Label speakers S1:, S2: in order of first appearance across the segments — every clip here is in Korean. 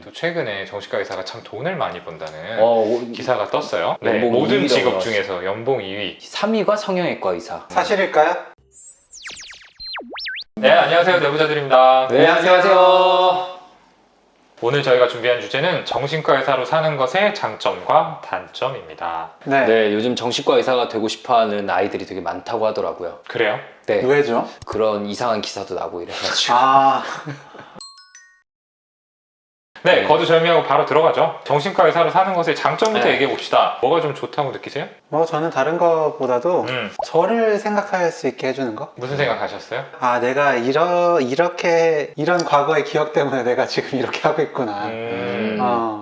S1: 또 최근에 정신과 의사가 참 돈을 많이 번다는
S2: 오,
S1: 기사가 떴어요. 네,
S2: 연봉
S1: 모든
S2: 2위라고
S1: 직업
S2: 나왔어요.
S1: 중에서 연봉 2위.
S2: 3위가 성형외과 의사.
S3: 사실일까요?
S1: 네, 안녕하세요. 내부자들입니다.
S2: 네, 안녕하세요.
S1: 오늘 저희가 준비한 주제는 정신과 의사로 사는 것의 장점과 단점입니다.
S3: 네.
S2: 네, 요즘 정신과 의사가 되고 싶어하는 아이들이 되게 많다고 하더라고요.
S1: 그래요?
S2: 네,
S3: 왜죠?
S2: 그런 이상한 기사도 나고 이래가지고.
S3: 아,
S1: 네,
S2: 네.
S1: 거두절미하고 바로 들어가죠. 정신과 의사로 사는 것의 장점부터
S2: 네.
S1: 얘기해 봅시다. 뭐가 좀 좋다고 느끼세요?
S3: 뭐 저는 다른 것보다도 저를 생각할 수 있게 해주는 거?
S1: 무슨 생각하셨어요?
S3: 아, 내가 이렇게 이런 과거의 기억 때문에 내가 지금 이렇게 하고 있구나.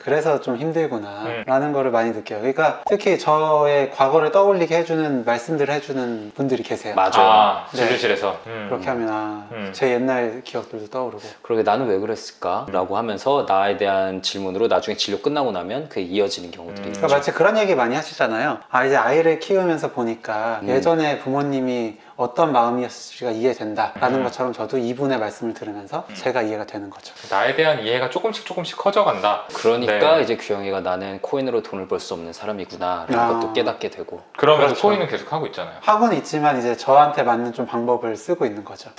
S3: 그래서 좀 힘들구나 라는 거를 많이 느껴요. 그러니까 특히 저의 과거를 떠올리게 해주는 말씀들을 해주는 분들이 계세요.
S2: 맞아요.
S1: 아,
S3: 네.
S1: 진료실에서.
S3: 그렇게 하면 제 옛날 기억들도 떠오르고.
S2: 그러게 나는 왜 그랬을까? 라고 하면서 나에 대한 질문으로 나중에 진료 끝나고 나면 그게 이어지는 경우들이 있죠.
S3: 그러니까 마치 그런 얘기 많이 하시잖아요. 아, 이제 아이를 키우면서 보니까 예전에 부모님이 어떤 마음이었을지가 이해된다 라는 것처럼 저도 이분의 말씀을 들으면서 제가 이해가 되는 거죠.
S1: 나에 대한 이해가 조금씩 커져간다.
S2: 그러니까
S1: 네.
S2: 이제 규영이가 나는 코인으로 돈을 벌 수 없는 사람이구나 라는
S3: 아.
S2: 것도 깨닫게 되고.
S1: 그러면서
S3: 그렇죠.
S1: 코인은 계속 하고 있잖아요.
S3: 하고는 있지만 이제 저한테 맞는 좀 방법을 쓰고 있는 거죠.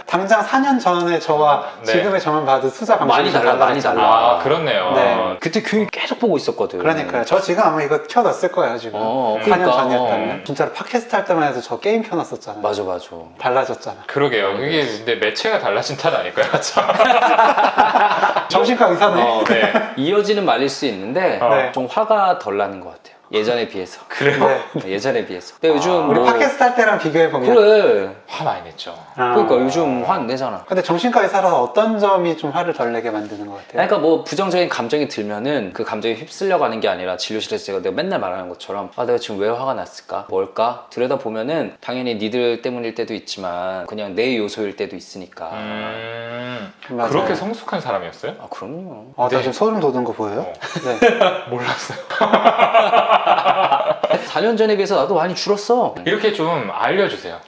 S3: 당장 4년 전에 저와
S1: 네.
S3: 지금의 저만 봐도 투자 방식이
S2: 많이 달라, 많이 달라.
S1: 아, 그렇네요.
S3: 네.
S2: 그때 규영이 계속 보고 있었거든.
S3: 그러니까요. 저 지금 아마 이거 켜놨을 거예요, 지금. 4년
S2: 그러니까.
S3: 전이었다면. 진짜로 팟캐스트 할 때만 해도 저 게임 켜놨었잖아요.
S2: 맞아.
S3: 달라졌잖아.
S1: 그러게요. 이게 근데 매체가 달라진 탓 아닐까요?
S3: 정신과 의사네.
S1: 네.
S2: 이어지는 말일 수 있는데
S3: 네.
S2: 좀 화가 덜 나는 것 같아요. 예전에 비해서.
S1: 그래요?
S3: 네.
S2: 예전에 비해서. 근데 요즘
S3: 우리
S2: 뭐
S3: 팟캐스트 할 때랑 비교해보면.
S2: 그래.
S1: 화 많이 냈죠.
S2: 그러니까 요즘 화 안 내잖아.
S3: 근데 정신과 의사라서 어떤 점이 좀 화를 덜 내게 만드는 것 같아요?
S2: 그러니까 뭐 부정적인 감정이 들면은 그 감정에 휩쓸려 가는 게 아니라 진료실에서 내가 맨날 말하는 것처럼 아 내가 지금 왜 화가 났을까? 뭘까? 들여다보면은 당연히 니들 때문일 때도 있지만 그냥 내 요소일 때도 있으니까.
S3: 맞아요.
S1: 그렇게 성숙한 사람이었어요?
S2: 아 그럼요.
S3: 나
S1: 네.
S3: 지금 소름 돋은 거 보여요?
S1: 어.
S3: 네.
S1: 몰랐어요.
S2: 4년 전에 비해서 나도 많이 줄었어.
S1: 이렇게 좀 알려주세요.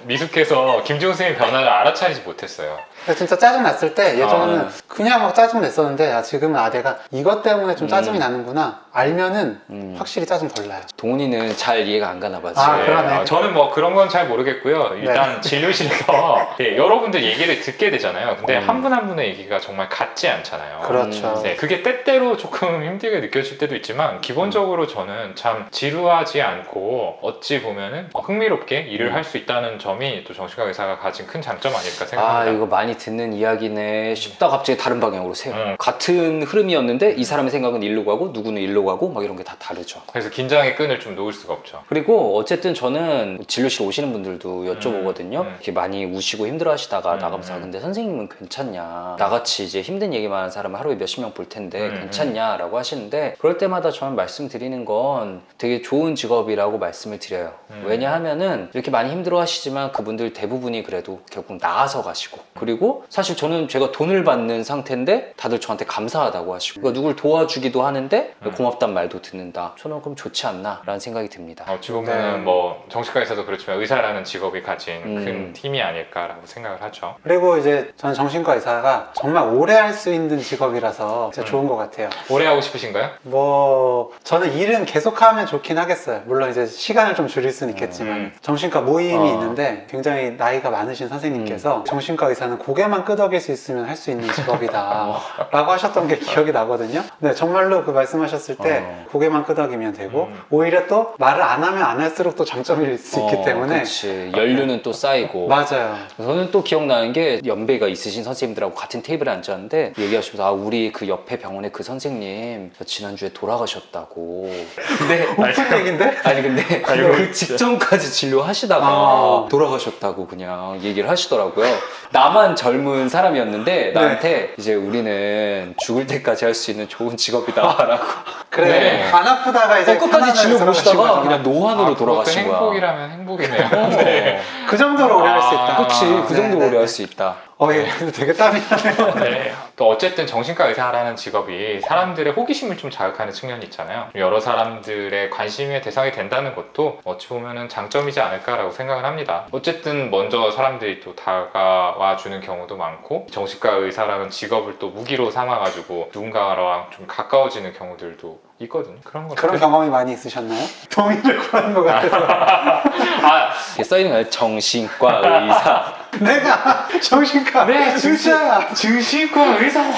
S1: 미숙해서 김지훈 선생님 변화를 알아차리지 못했어요.
S3: 근데 진짜 짜증 났을 때 예전에는 그냥 막 짜증 냈었는데 지금은 내가 이것 때문에 좀 짜증이 나는구나 알면은 확실히 짜증 덜 나요.
S2: 동훈이는 잘 이해가 안 가나 봐.
S3: 아,
S2: 지금.
S3: 그러네.
S1: 저는 뭐 그런 건 잘 모르겠고요. 일단 진료실에서 네, 여러분들 얘기를 듣게 되잖아요. 근데 한 분 한 분의 얘기가 정말 같지 않잖아요.
S3: 그렇죠.
S1: 네, 그게 때때로 조금 힘들게 느껴질 때도 있지만 기본적으로 저는 참 지루하지 않고 어찌 보면은 흥미롭게 일을 할 수 있다는 점이 또 정신과 의사가 가진 큰 장점 아닐까
S2: 아
S1: 생각합니다.
S2: 이거 많이 듣는 이야기네 싶다 갑자기 다른 방향으로 새요. 같은 흐름이었는데 이 사람의 생각은 일로 가고 누구는 일로 가고 막 이런 게 다 다르죠.
S1: 그래서 긴장의 끈을 좀 놓을 수가 없죠.
S2: 그리고 어쨌든 저는 진료실 오시는 분들도 여쭤보거든요. 이렇게 많이 우시고 힘들어 하시다가 나가면서 아, 근데 선생님은 괜찮냐? 나같이 이제 힘든 얘기만 하는 사람은 하루에 몇십 명 볼 텐데 괜찮냐? 라고 하시는데 그럴 때마다 저는 말씀드리는 건 되게 좋은 직업이라고 말씀을 드려요. 왜냐하면은 이렇게 많이 힘들어 하시지만 그분들 대부분이 그래도 결국 나아서 가시고 그리고 사실 저는 제가 돈을 받는 상태인데 다들 저한테 감사하다고 하시고 그러니까 누굴 도와주기도 하는데 고맙단 말도 듣는다. 저는 그럼 좋지 않나? 라는 생각이 듭니다.
S1: 어찌 보면 뭐 정신과 의사도 그렇지만 의사라는 직업이 가진 큰 힘이 아닐까라고 생각을 하죠.
S3: 그리고 이제 저는 정신과 의사가 정말 오래 할 수 있는 직업이라서 진짜 좋은 것 같아요.
S1: 오래 하고 싶으신가요?
S3: 뭐 저는 일은 계속하면 좋긴 하겠어요. 물론 이제 시간을 좀 줄일 수는 있겠지만 정신과 모임이 있는데 굉장히 나이가 많으신 선생님께서 정신과 의사는 고개만 끄덕일 수 있으면 할 수 있는 직업이다 라고 하셨던 게 기억이 나거든요. 네, 정말로 그 말씀하셨을 때 고개만 끄덕이면 되고 오히려 또 말을 안 하면 안 할수록 또 장점일 수 있기 때문에
S2: 그렇지. 연륜은 또 쌓이고
S3: 맞아요.
S2: 저는 또 기억나는 게 연배가 있으신 선생님들하고 같은 테이블에 앉았는데 얘기하시면서 아 우리 그 옆에 병원에 그 선생님 지난주에 돌아가셨다고. 근데
S3: 오픈 얘기인데?
S2: 아니 근데 그 직전까지 진료하시다가 돌아가셨다고 그냥 얘기를 하시더라고요. 나만 젊은 사람이었는데 나한테 이제 우리는 죽을 때까지 할 수 있는 좋은 직업이다라고.
S3: 그래
S1: 네.
S3: 안 아프다가 이제
S2: 끝까지 진료
S3: 편안하게
S2: 보시다가
S3: 돌아가신
S2: 그냥 노안으로 돌아가신
S1: 그것도
S2: 거야.
S1: 행복이라면 행복이네요. 네.
S3: 그 정도로 오래 할 수 있다.
S2: 그치 그
S3: 네,
S2: 정도로
S3: 네,
S2: 오래 할 수 있다.
S3: 예, 근데 되게 땀이 나네요.
S1: 네. 또 어쨌든 정신과 의사라는 직업이 사람들의 호기심을 좀 자극하는 측면이 있잖아요. 여러 사람들의 관심의 대상이 된다는 것도 어찌 보면은 장점이지 않을까라고 생각을 합니다. 어쨌든 먼저 사람들이 또 다가와 주는 경우도 많고 정신과 의사라는 직업을 또 무기로 삼아가지고 누군가랑 좀 가까워지는 경우들도 있거든요. 그런 것들.
S3: 그런 경험이 많이 있으셨나요? 동의를 구하는 것 같아서.
S1: 아,
S2: 이게 써있는 거예요. 정신과 의사.
S3: 내가 정신과
S1: 네,
S3: 의사야.
S1: 증신과 의사야.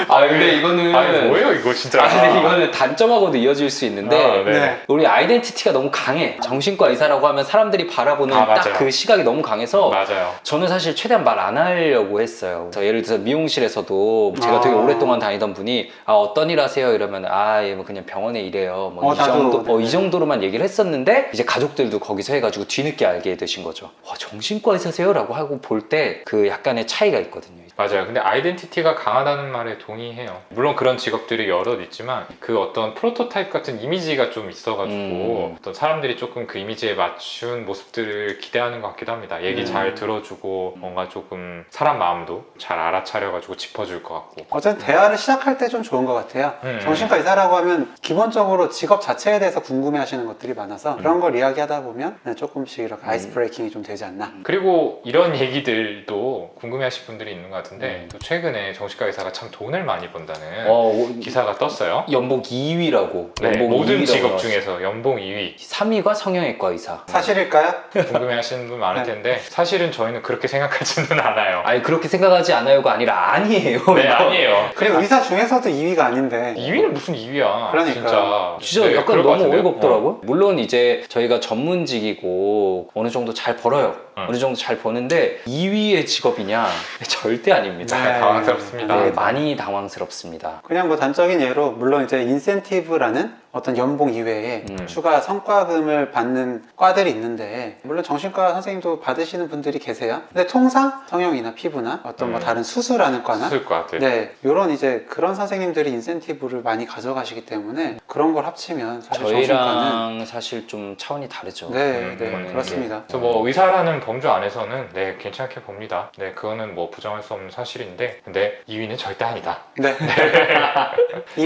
S2: 아 근데 이거는
S1: 아니 뭐예요 이거 진짜.
S2: 아 근데 이거는 단점하고도 이어질 수 있는데
S1: 아, 네.
S3: 네.
S2: 우리 아이덴티티가 너무 강해. 정신과 의사라고 하면 사람들이 바라보는
S1: 아,
S2: 딱
S1: 맞아요.
S2: 그 시각이 너무 강해서
S1: 맞아요.
S2: 저는 사실 최대한 말 안 하려고 했어요. 그래서 예를 들어서 미용실에서도 제가 되게
S3: 아.
S2: 오랫동안 다니던 분이 아 어떤 일 하세요? 이러면 아 뭐 그냥 병원에 일해요. 뭐 이
S3: 나도.
S2: 정도 이 정도로만 얘기를 했었는데 이제 가족들도 거기서 해가지고 뒤늦게 알게 되신 거죠. 와 정신과 의사세요라고 하고 볼 때 그 약간의 차이가 있거든요.
S1: 맞아요. 근데 아이덴티티가 강하다는 말에 동의해요. 물론 그런 직업들이 여럿 있지만 그 어떤 프로토타입 같은 이미지가 좀 있어가지고 어떤 사람들이 조금 그 이미지에 맞춘 모습들을 기대하는 것 같기도 합니다. 얘기 잘 들어주고 뭔가 조금 사람 마음도 잘 알아차려가지고 짚어줄 것 같고.
S3: 어쨌든 대화를 시작할 때 좀 좋은 것 같아요. 정신과 의사라고 하면 기본적으로 직업 자체에 대해서 궁금해 하시는 것들이 많아서 그런 걸 이야기하다 보면 네, 조금씩 이렇게 아이스 브레이킹이 좀 되지 않나.
S1: 그리고 이런 얘기들도 궁금해하실 분들이 있는 것 같은데 또 최근에 정신과 의사가 참 돈을 많이 번다는 기사가 떴어요.
S2: 연봉 2위라고.
S1: 네, 모든
S2: 2위라고
S1: 직업
S2: 나왔어요.
S1: 중에서 연봉 2위.
S2: 3위가 성형외과 의사.
S3: 사실일까요?
S1: 궁금해하시는 분 많을 텐데 사실은 저희는 그렇게 생각하지는 않아요.
S2: 아니 그렇게 생각하지 않아요가 아니라 아니에요.
S1: 네, 아니에요.
S3: 그리고 의사 중에서도 2위가 아닌데
S1: 2위는 무슨 2위야?
S3: 그러니까요.
S2: 진짜
S1: 네,
S2: 약간
S1: 그럴 것
S2: 너무
S1: 같은데요?
S2: 어이가 없더라고요. 물론 이제 저희가 전문직이고 어느 정도 잘 벌어요. 어느 정도 잘 버는데 2위의 직업이냐? 절대 아닙니다.
S3: 네.
S1: 당황스럽습니다.
S2: 네, 많이 당황스럽습니다.
S3: 그냥 뭐 단적인 예로 물론 이제 인센티브라는 어떤 연봉 이외에
S2: 음.
S3: 추가 성과금을 받는 과들이 있는데 물론 정신과 선생님도 받으시는 분들이 계세요. 근데 통상 성형이나 피부나 어떤 뭐 다른 수술하는 과나
S1: 있을 것 같아요.
S3: 네, 이런 이제 그런 선생님들이 인센티브를 많이 가져가시기 때문에 그런 걸 합치면 사실 정신과는
S2: 저희랑 사실 좀 차원이 다르죠.
S3: 네, 네,
S2: 그거는
S3: 그렇습니다.
S1: 그래서 뭐 의사라는 범주 안에서는 네 괜찮게 봅니다. 네 그거는 뭐 부정할 수 없는 사실인데 근데 2위는 절대 아니다.
S3: 네.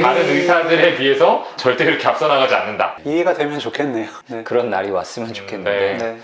S1: 다른 의사들에 비해서 절대 그렇게 앞서 나가지 않는다.
S3: 2위가 되면 좋겠네요. 네.
S2: 그런 날이 왔으면 좋겠는데
S1: 네.
S3: 네.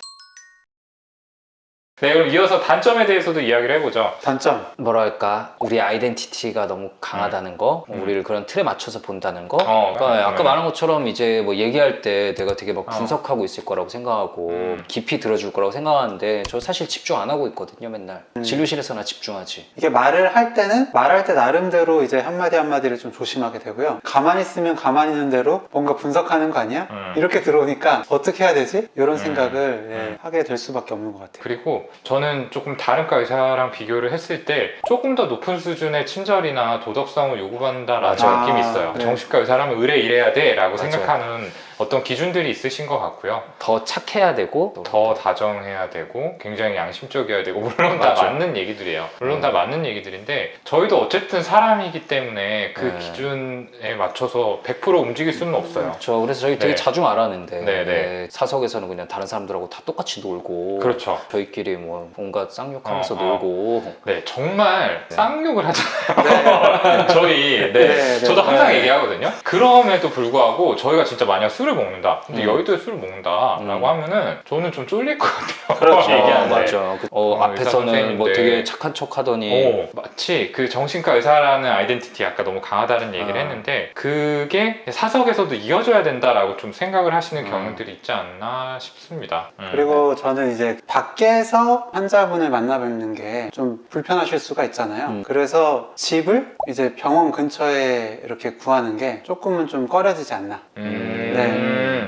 S1: 네 그럼 이어서 단점에 대해서도 이야기를 해보죠.
S3: 단점.
S2: 뭐랄까 우리 아이덴티티가 너무 강하다는 거, 우리를 그런 틀에 맞춰서 본다는 거.
S1: 어,
S2: 그러니까 아까
S1: 네.
S2: 말한 것처럼 이제 뭐 얘기할 때 내가 되게 막 분석하고 있을 거라고 생각하고 깊이 들어줄 거라고 생각하는데 저 사실 집중 안 하고 있거든요 맨날. 진료실에서나 집중하지.
S3: 이게 말을 할 때는 말할 때 나름대로 이제 한마디 한마디를 좀 조심하게 되고요. 가만히 있으면 가만히 있는 대로 뭔가 분석하는 거 아니야? 이렇게 들어오니까 어떻게 해야 되지? 이런 생각을 예, 하게 될 수밖에 없는 것 같아요.
S1: 그리고 저는 조금 다른 과 의사랑 비교를 했을 때 조금 더 높은 수준의 친절이나 도덕성을 요구한다라는
S3: 맞아.
S1: 느낌이 있어요.
S3: 네.
S1: 정신과 의사라면 의뢰 이래야 돼 라고
S2: 맞아요.
S1: 생각하는 어떤 기준들이 있으신 것 같고요.
S2: 더 착해야 되고
S1: 더 다정해야 되고 굉장히 양심적이어야 되고 물론 다
S2: 맞아.
S1: 맞는 얘기들이에요. 물론 다 맞는 얘기들인데 저희도 어쨌든 사람이기 때문에 그
S2: 네.
S1: 기준에 맞춰서 100% 움직일 수는 없어요.
S2: 그래서 저희 되게
S1: 네.
S2: 자주 말하는데
S1: 네, 네.
S2: 사석에서는 그냥 다른 사람들하고 다 똑같이 놀고
S1: 그렇죠.
S2: 저희끼리 뭐 온갖 쌍욕하면서
S1: 어.
S2: 놀고
S1: 네, 정말
S2: 네.
S1: 쌍욕을 하잖아요. 저희, 네.
S3: 네,
S1: 저도
S3: 네.
S1: 항상
S3: 네.
S1: 얘기하거든요. 그럼에도 불구하고 저희가 진짜 만약 술을 먹는다. 근데 여의도에 술을 먹는다라고 하면은 저는 좀 쫄릴 것 같아요.
S3: 그렇죠.
S1: 얘기하는데.
S2: 맞아.
S1: 의사
S2: 앞에서는 뭐
S1: 선생님인데.
S2: 되게 착한 척 하더니
S1: 마치 그 정신과 의사라는 아이덴티티 아까 너무 강하다는 얘기를 했는데 그게 사석에서도 이어져야 된다라고 좀 생각을 하시는 경우들이 있지 않나 싶습니다.
S3: 그리고 저는 이제 밖에서 환자분을 만나 뵙는 게 좀 불편하실 수가 있잖아요. 그래서 집을 이제 병원 근처에 이렇게 구하는 게 조금은 좀 꺼려지지 않나.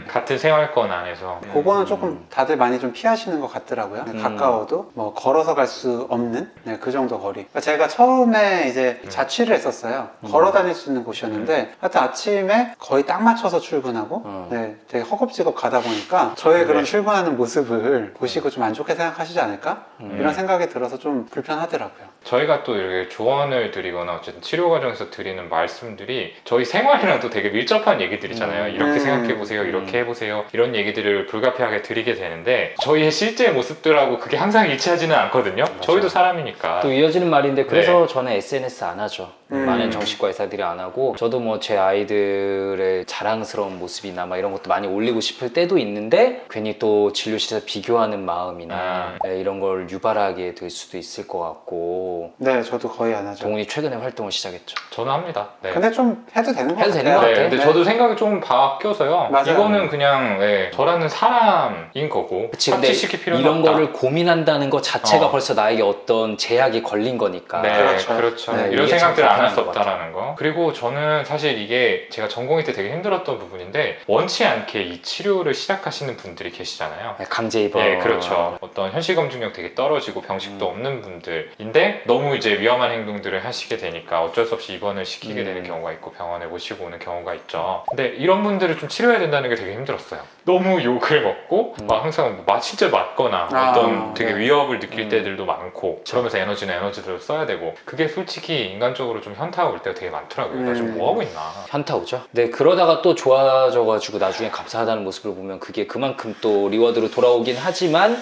S1: 같은 생활권 안에서
S3: 그거는 조금 다들 많이 좀 피하시는 것 같더라고요. 가까워도 뭐 걸어서 갈 수 없는 네, 그 정도 거리. 그러니까 제가 처음에 이제 자취를 했었어요. 걸어 다닐 수 있는 곳이었는데 하여튼 아침에 거의 딱 맞춰서 출근하고 네, 되게 허겁지겁 가다 보니까 저의 그런 출근하는 모습을 보시고 좀 안 좋게 생각하시지 않을까? 이런 생각이 들어서 좀 불편하더라고요.
S1: 저희가 또 이렇게 조언을 드리거나 어쨌든 치료 과정에서 드리는 말씀들이 저희 생활이랑 또 되게 밀접한 얘기들이잖아요. 이렇게 생각해보세요, 이렇게 해보세요, 이런 얘기들을 불가피하게 드리게 되는데 저희의 실제 모습들하고 그게 항상 일치하지는 않거든요. 저희도 사람이니까.
S2: 또 이어지는 말인데 그래서 저는 SNS 안 하죠. 많은 정신과 의사들이 안 하고 저도 뭐 제 아이들의 자랑스러운 모습이나 막 이런 것도 많이 올리고 싶을 때도 있는데 괜히 또 진료실에서 비교하는 마음이나 이런 걸 유발하게 될 수도 있을 것 같고.
S3: 네, 저도 거의 안 하죠.
S2: 동훈이 최근에 활동을 시작했죠.
S1: 저는 합니다. 네.
S3: 근데 좀 해도 되는 것
S2: 해도
S3: 같아요.
S2: 되는 것
S1: 네,
S2: 같아.
S1: 근데 저도 생각이 좀 바뀌어서요.
S3: 맞아요.
S1: 이거는 그냥 저라는 사람인 거고
S2: 그치, 근데
S1: 합치시킬 필요는
S2: 이런
S1: 없다.
S2: 거를 고민한다는 것 자체가
S1: 어.
S2: 벌써 나에게 어떤 제약이 걸린 거니까.
S1: 네,
S3: 그렇죠.
S1: 그렇죠.
S2: 네,
S1: 이런
S2: 이게 참
S1: 생각들을 안 할 수
S2: 불편한 것
S1: 없다라는 거. 그리고 저는 사실 이게 제가 전공의 때 되게 힘들었던 부분인데 원치 않게 이 치료를 시작하시는 분들이 계시잖아요.
S2: 강제 입원.
S1: 네, 그렇죠. 어떤 현실검증력 되게 떨어지고 병식도 없는 분들인데 너무 이제 위험한 행동들을 하시게 되니까 어쩔 수 없이 입원을 시키게 되는 경우가 있고 병원에 모시고 오는 경우가 있죠. 근데 이런 분들을 좀 치료해야 된다는 게 되게 힘들었어요. 너무 욕을 먹고 막 항상 실제 맞거나 어떤 되게
S3: 네.
S1: 위협을 느낄 때들도 많고 그러면서 에너지는 에너지대로 써야 되고 그게 솔직히 인간적으로 좀 현타가 올 때가 되게 많더라고요. 나 지금 뭐 하고 있나.
S2: 현타 오죠. 네, 그러다가 또 좋아져가지고 나중에 감사하다는 모습을 보면 그게 그만큼 또 리워드로 돌아오긴 하지만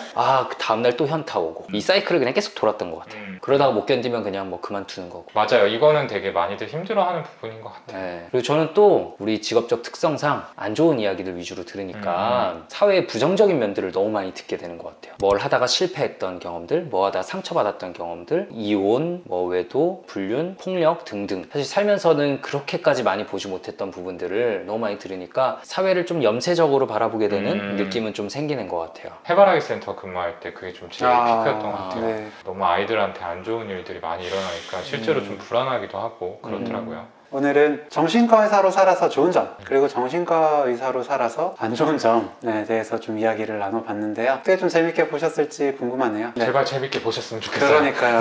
S2: 그 다음날 또 현타 오고 이 사이클을 그냥 계속 돌았던 것 같아요. 그러다가 못 견디면 그냥 뭐 그만두는 거고.
S1: 맞아요. 이거는 되게 많이들 힘들어하는 부분인 것 같아요.
S2: 네. 그리고 저는 또 우리 직업적 특성상 안 좋은 이야기들 위주로 들으니까 사회의 부정적인 면들을 너무 많이 듣게 되는 것 같아요. 뭘 하다가 실패했던 경험들, 뭐 하다가 상처받았던 경험들, 이혼, 뭐 외도, 불륜, 폭력 등등. 사실 살면서는 그렇게까지 많이 보지 못했던 부분들을 너무 많이 들으니까 사회를 좀 염세적으로 바라보게 되는 느낌은 좀 생기는 것 같아요.
S1: 해바라기 센터 근무할 때 그게 좀 제일 피크였던 것 같아요.
S3: 네.
S1: 너무 아이들한테 안 좋은 일들이 많이 일어나니까 실제로 좀 불안하기도 하고 그렇더라고요.
S3: 오늘은 정신과 의사로 살아서 좋은 점, 그리고 정신과 의사로 살아서 안 좋은 점에 대해서 좀 이야기를 나눠봤는데요. 어떻게 좀 재밌게 보셨을지 궁금하네요. 네.
S1: 제발 재밌게 보셨으면 좋겠어요.
S3: 그러니까요.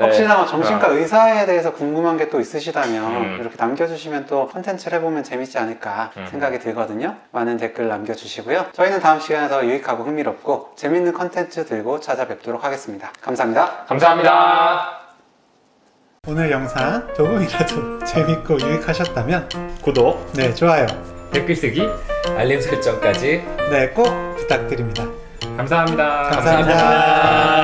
S3: 혹시나 정신과 의사에 대해서 궁금한 게 또 있으시다면 이렇게 남겨주시면 또 컨텐츠를 해보면 재밌지 않을까 생각이 들거든요. 많은 댓글 남겨주시고요. 저희는 다음 시간에 더 유익하고 흥미롭고 재밌는 컨텐츠 들고 찾아뵙도록 하겠습니다. 감사합니다.
S1: 감사합니다.
S3: 오늘 영상 조금이라도 재밌고 유익하셨다면
S1: 구독,
S3: 네, 좋아요.
S1: 댓글 쓰기,
S4: 알림 설정까지
S3: 네, 꼭 부탁드립니다.
S1: 감사합니다.
S3: 감사합니다.